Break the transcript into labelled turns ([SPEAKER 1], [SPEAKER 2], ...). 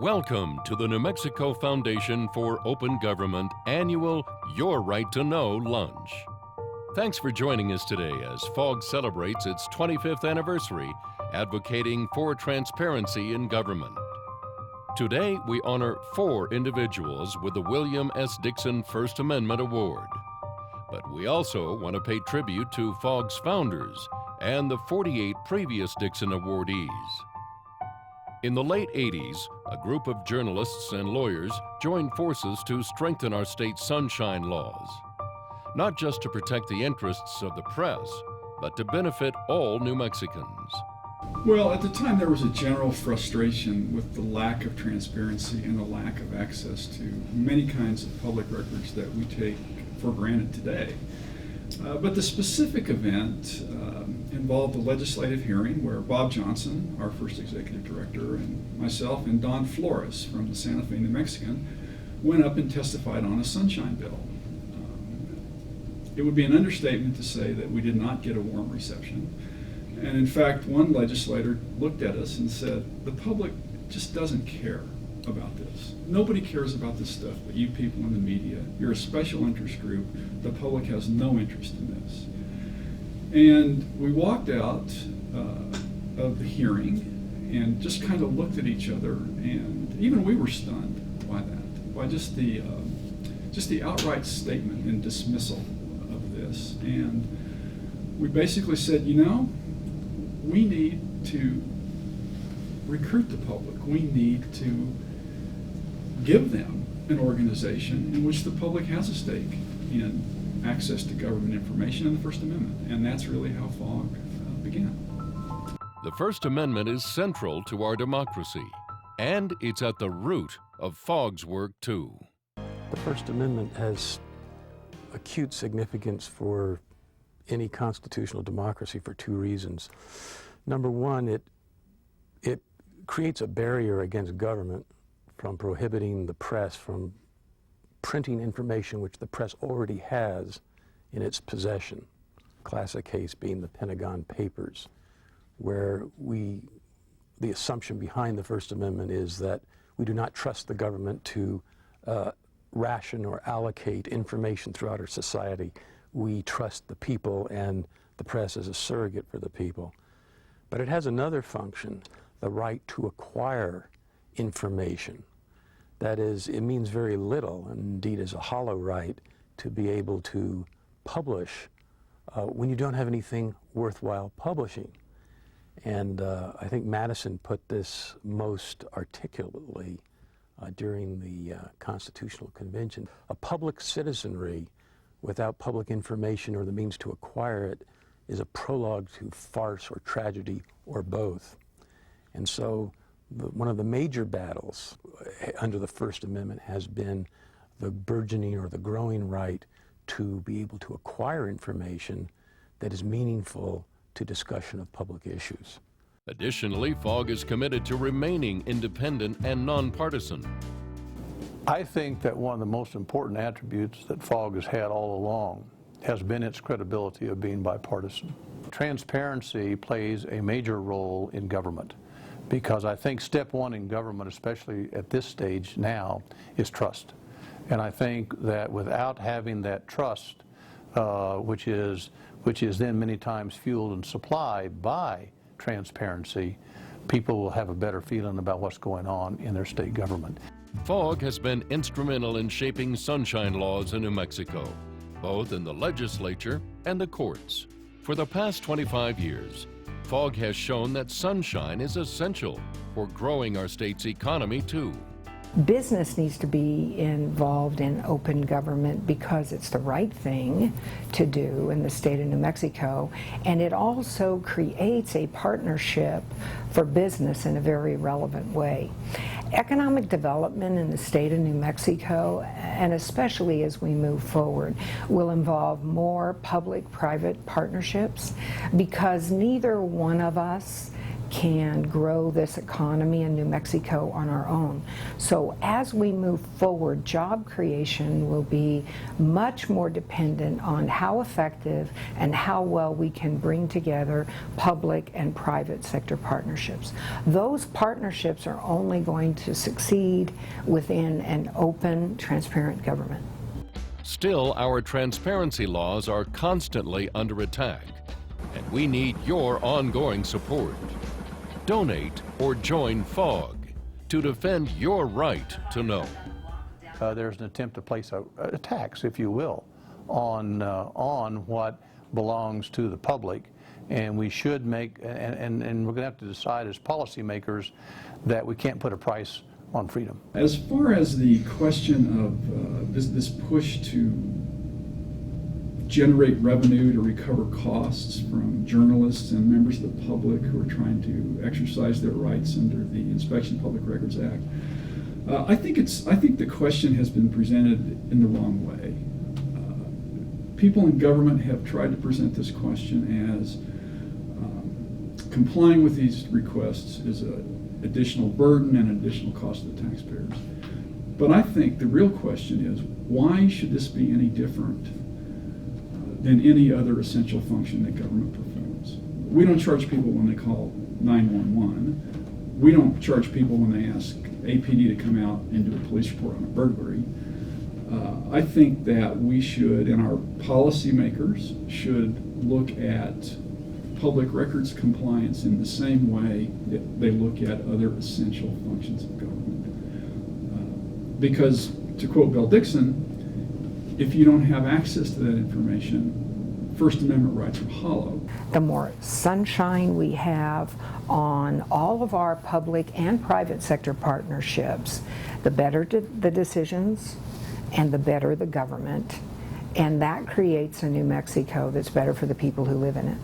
[SPEAKER 1] Welcome to the New Mexico Foundation for Open Government annual Your Right to Know lunch. Thanks for joining us today as FOG celebrates its 25th anniversary, advocating for transparency in government. Today, we honor 4 individuals with the William S. Dixon First Amendment Award. But we also want to pay tribute to FOG's founders and the 48 previous Dixon awardees. In the late 80s, a group of journalists and lawyers joined forces to strengthen our state's sunshine laws, not just to protect the interests of the press, but to benefit all New Mexicans.
[SPEAKER 2] Well, at the time there was a general frustration with the lack of transparency and the lack of access to many kinds of public records that we take for granted today. But the specific event involved a legislative hearing where Bob Johnson, our first executive director, and myself and Don Flores from the Santa Fe New Mexican went up and testified on a sunshine bill. It would be an understatement to say that we did not get a warm reception. And in fact, one legislator looked at us and said, the public just doesn't care about this. Nobody cares about this stuff but you people in the media. You're a special interest group. The public has no interest in this. And we walked out of the hearing and just kind of looked at each other, and even we were stunned by that, by just the outright statement and dismissal of this. And we basically said, you know, we need to recruit the public. We need to give them an organization in which the public has a stake in access to government information and the First Amendment. And that's really how FOG began.
[SPEAKER 1] The First Amendment is central to our democracy, and it's at the root of FOG's work, too.
[SPEAKER 3] The First Amendment has acute significance for any constitutional democracy for 2 reasons. Number one, it creates a barrier against government from prohibiting the press from printing information which the press already has in its possession. Classic case being the Pentagon Papers, where the assumption behind the First Amendment is that we do not trust the government to ration or allocate information throughout our society. We trust the people, and the press is a surrogate for the people. But it has another function, the right to acquire information. That is, it means very little, and indeed is a hollow right, to be able to publish when you don't have anything worthwhile publishing. And I think Madison put this most articulately during the Constitutional Convention. A public citizenry without public information or the means to acquire it is a prologue to farce or tragedy or both. And so one of the major battles under the First Amendment has been the burgeoning or the growing right to be able to acquire information that is meaningful to discussion of public issues.
[SPEAKER 1] Additionally, FOG is committed to remaining independent and nonpartisan.
[SPEAKER 4] I think that one of the most important attributes that FOG has had all along has been its credibility of being bipartisan. Transparency plays a major role in government, because I think step one in government, especially at this stage now, is trust. And I think that without having that trust, which is then many times fueled and supplied by transparency, people will have a better feeling about what's going on in their state government.
[SPEAKER 1] FOG has been instrumental in shaping sunshine laws in New Mexico, both in the legislature and the courts. For the past 25 years, FOG has shown that sunshine is essential for growing our state's economy, too.
[SPEAKER 5] Business needs to be involved in open government because it's the right thing to do in the state of New Mexico, and it also creates a partnership for business in a very relevant way. Economic development in the state of New Mexico, and especially as we move forward, will involve more public-private partnerships, because neither one of us can grow this economy in New Mexico on our own. So as we move forward, job creation will be much more dependent on how effective and how well we can bring together public and private sector partnerships. Those partnerships are only going to succeed within an open, transparent government.
[SPEAKER 1] Still, our transparency laws are constantly under attack, and we need your ongoing support. Donate or join FOG to defend your right to know.
[SPEAKER 4] There's an attempt to place a tax, if you will, on what belongs to the public, and we should make, and we're going to have to decide as policymakers that we can't put a price on freedom.
[SPEAKER 2] As far as the question of this push to generate revenue to recover costs from journalists and members of the public who are trying to exercise their rights under the Inspection of Public Records Act, I think the question has been presented in the wrong way. People in government have tried to present this question as complying with these requests is an additional burden and an additional cost to the taxpayers. But I think the real question is, why should this be any different than any other essential function that government performs? We don't charge people when they call 911. We don't charge people when they ask APD to come out and do a police report on a burglary. I think that we should, and our policymakers should, look at public records compliance in the same way that they look at other essential functions of government. Because, to quote Bill Dixon, if you don't have access to that information, First Amendment rights are hollow.
[SPEAKER 5] The more sunshine we have on all of our public and private sector partnerships, the better the decisions and the better the government. And that creates a New Mexico that's better for the people who live in it.